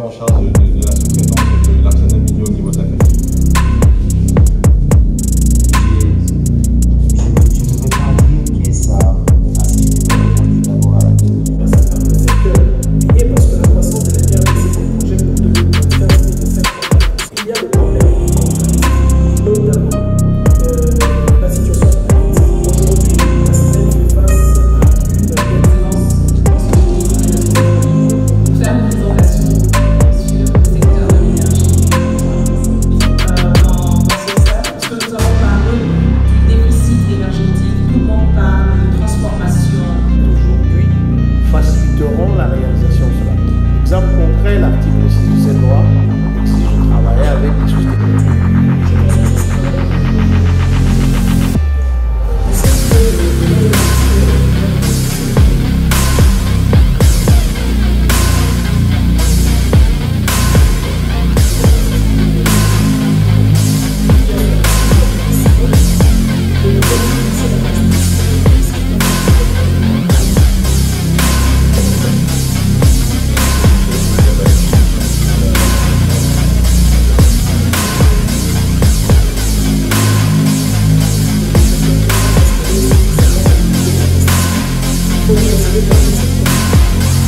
prenons en charge de la sous-traitance de l'arsenal minier au niveau de la fête. La réalisation de cela. Exemple concret, l'article 6 de cette loi exige de travailler avec des sociétés.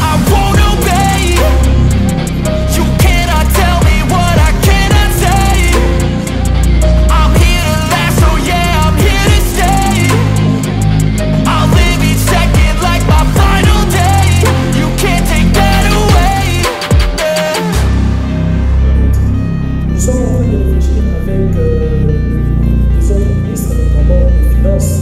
I won't obey. You cannot tell me what I cannot say. I'm here to last, so yeah, I'm here to stay. I'll live each second like my final day. You can't take that away. Nous sommes en train de réfléchir avec les autres ministres, notamment des Finances.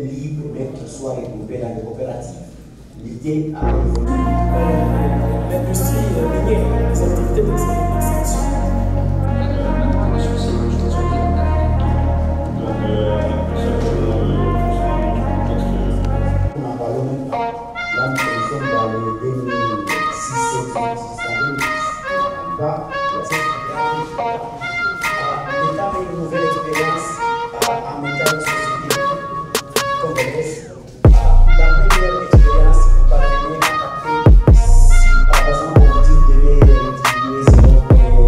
Libre, mais qu'il soit regroupé dans des coopératives. L'idée a évolué. L'industrie minière, les activités d'extraction. On n'en parle même pas. Là, nous sommes dans le 2006, 2007, l'État a une nouvelle expérience en mettant une société comme RS. La première expérience, vous parvenez à capter si par exemple on dit que vous devez distribuer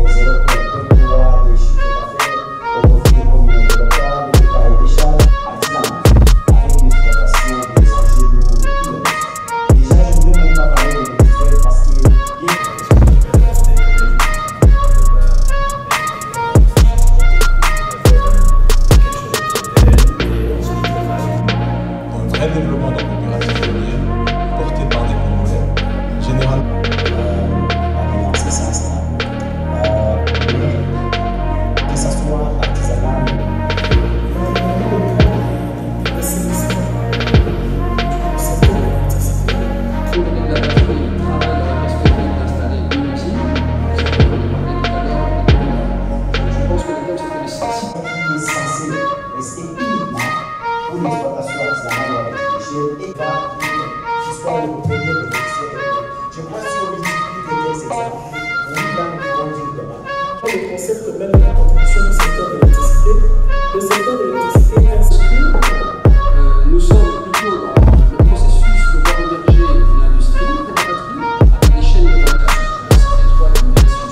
0,3 des chiffres d'affaires au profit des communautés locales, des cahiers des charges, artisanales, avec l'exploitation des enjeux lourds et tout le reste. Déjà, je ne veux même pas parler de l'industrie parce que développement de la coopérative minière porté par des Congolais. Généralement, dans ce sens-là, que ce soit artisanal, qui est censé rester uniquement pour l'exploitation artisanale et va qui soit le premier bénéficiaire. Je crois que si on multiplie des exemples, oui, là nous pouvons dire demain. Le concept même de la contribution du secteur de l'électricité, le secteur de l'électricité est nous sommes plutôt dans le processus de voir émerger une industrie, une patrie, avec des chaînes de fabrication. C'est trois dimensions.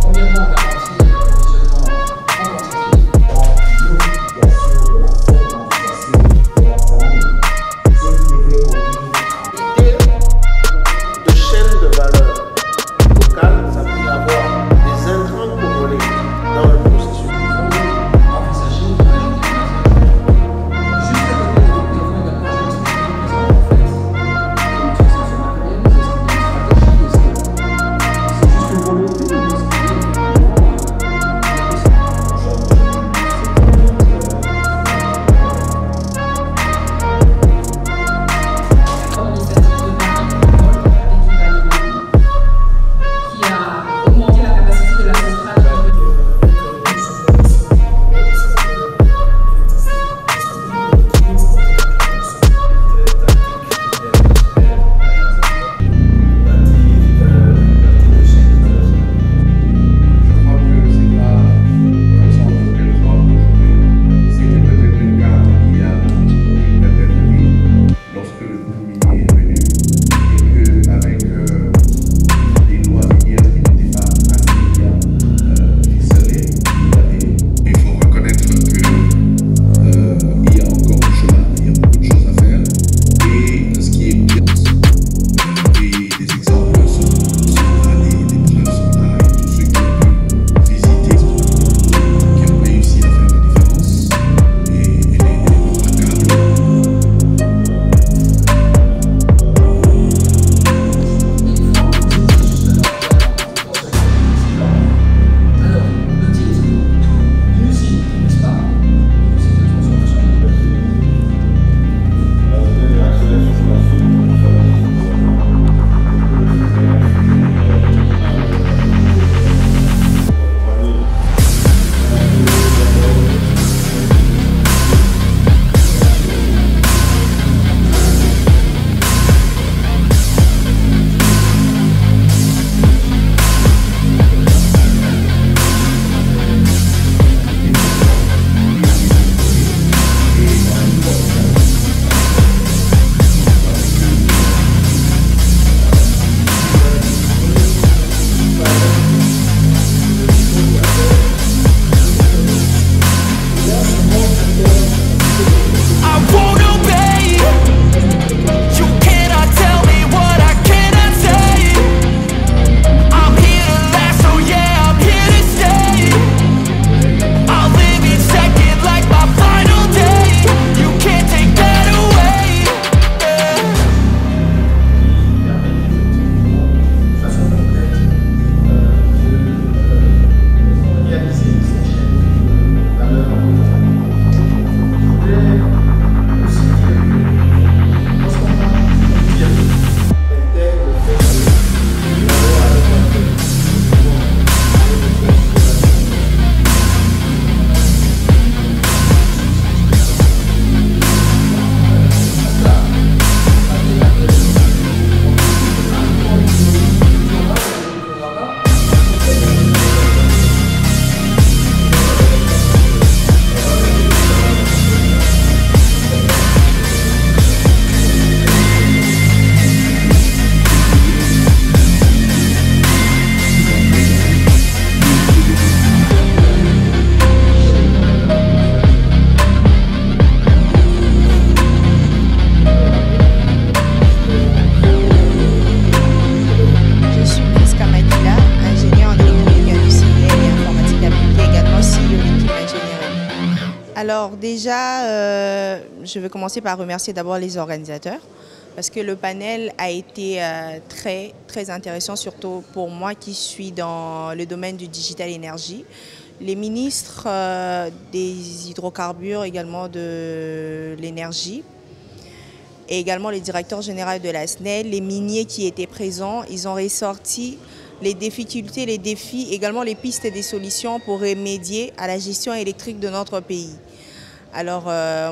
Premièrement, garantir l'approvisionnement en quantité. La glorification de la formatisation de l'artisanat, c'est qui devrait conduire Alors déjà, je vais commencer par remercier d'abord les organisateurs parce que le panel a été très intéressant, surtout pour moi qui suis dans le domaine du digital énergie. Les ministres des hydrocarbures, également de l'énergie, et également le directeur général de la SNEL, les miniers qui étaient présents, ils ont ressorti les difficultés, les défis, également les pistes et des solutions pour remédier à la gestion électrique de notre pays. Alors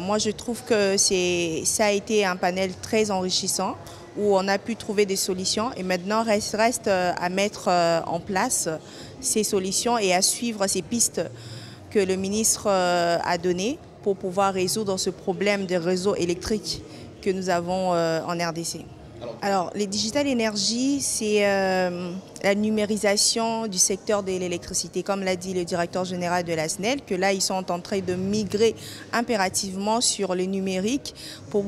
moi je trouve que ça a été un panel très enrichissant où on a pu trouver des solutions et maintenant reste à mettre en place ces solutions et à suivre ces pistes que le ministre a données pour pouvoir résoudre ce problème des réseaux électriques que nous avons en RDC. Alors, les digital énergie, c'est la numérisation du secteur de l'électricité. Comme l'a dit le directeur général de la SNEL, que là, ils sont en train de migrer impérativement sur le numérique pour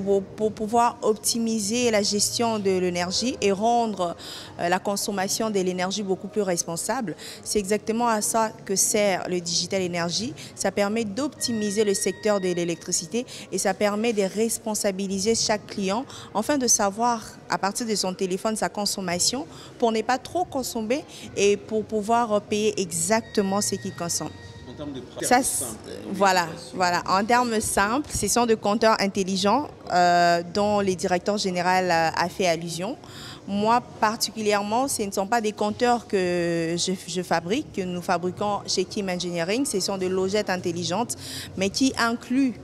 pouvoir optimiser la gestion de l'énergie et rendre la consommation de l'énergie beaucoup plus responsable. C'est exactement à ça que sert le digital énergie. Ça permet d'optimiser le secteur de l'électricité et ça permet de responsabiliser chaque client afin de savoir à partir de son téléphone sa consommation pour ne pas trop consommer et pour pouvoir payer exactement ce qu'il consomme. En termes de pratique Ça, simple, voilà. En termes simples, ce sont des compteurs intelligents dont le directeur général a fait allusion. Moi, particulièrement, ce ne sont pas des compteurs que je fabrique, que nous fabriquons chez Kim Engineering. Ce sont des logettes intelligentes, mais qui incluent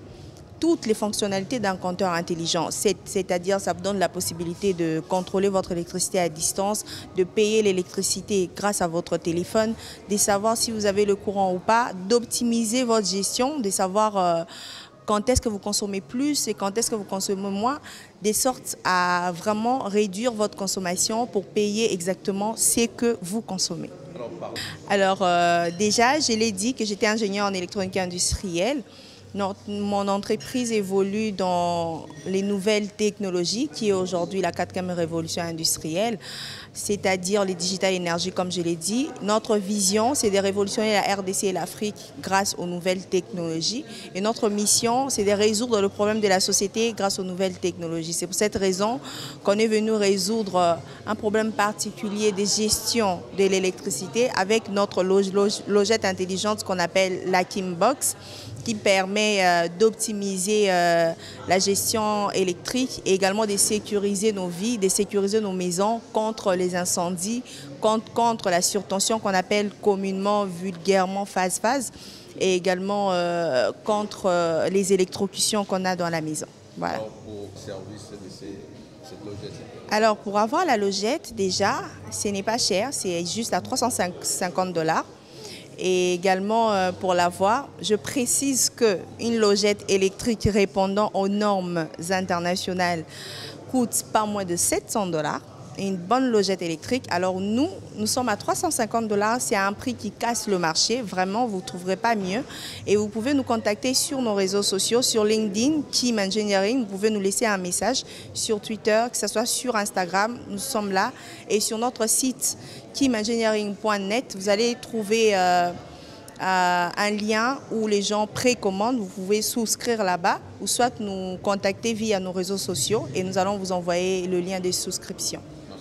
toutes les fonctionnalités d'un compteur intelligent, c'est-à-dire ça vous donne la possibilité de contrôler votre électricité à distance, de payer l'électricité grâce à votre téléphone, de savoir si vous avez le courant ou pas, d'optimiser votre gestion, de savoir quand est-ce que vous consommez plus et quand est-ce que vous consommez moins, de sorte à vraiment réduire votre consommation pour payer exactement ce que vous consommez. Alors déjà, je l'ai dit que j'étais ingénieur en électronique industrielle. Mon entreprise évolue dans les nouvelles technologies qui est aujourd'hui la 4e révolution industrielle, c'est-à-dire les digital énergie comme je l'ai dit. Notre vision, c'est de révolutionner la RDC et l'Afrique grâce aux nouvelles technologies. Et notre mission, c'est de résoudre le problème de la société grâce aux nouvelles technologies. C'est pour cette raison qu'on est venu résoudre un problème particulier de gestion de l'électricité avec notre logette intelligente qu'on appelle la Kimbox, qui permet d'optimiser la gestion électrique et également de sécuriser nos vies, de sécuriser nos maisons contre les incendies, contre la surtension qu'on appelle communément, vulgairement phase-phase et également contre les électrocutions qu'on a dans la maison. Voilà. Alors, pour service de cette logette? Alors, pour avoir la logette, déjà, ce n'est pas cher, c'est juste à 350 $. Et également pour l'avoir, je précise qu'une logette électrique répondant aux normes internationales coûte pas moins de 700 $. Et une bonne logette électrique, alors nous sommes à 350 $, c'est un prix qui casse le marché, vraiment vous ne trouverez pas mieux. Et vous pouvez nous contacter sur nos réseaux sociaux, sur LinkedIn, Kim Engineering, vous pouvez nous laisser un message sur Twitter, que ce soit sur Instagram, nous sommes là. Et sur notre site kimengineering.net, vous allez trouver un lien où les gens précommandent, vous pouvez souscrire là-bas ou soit nous contacter via nos réseaux sociaux et nous allons vous envoyer le lien de souscription.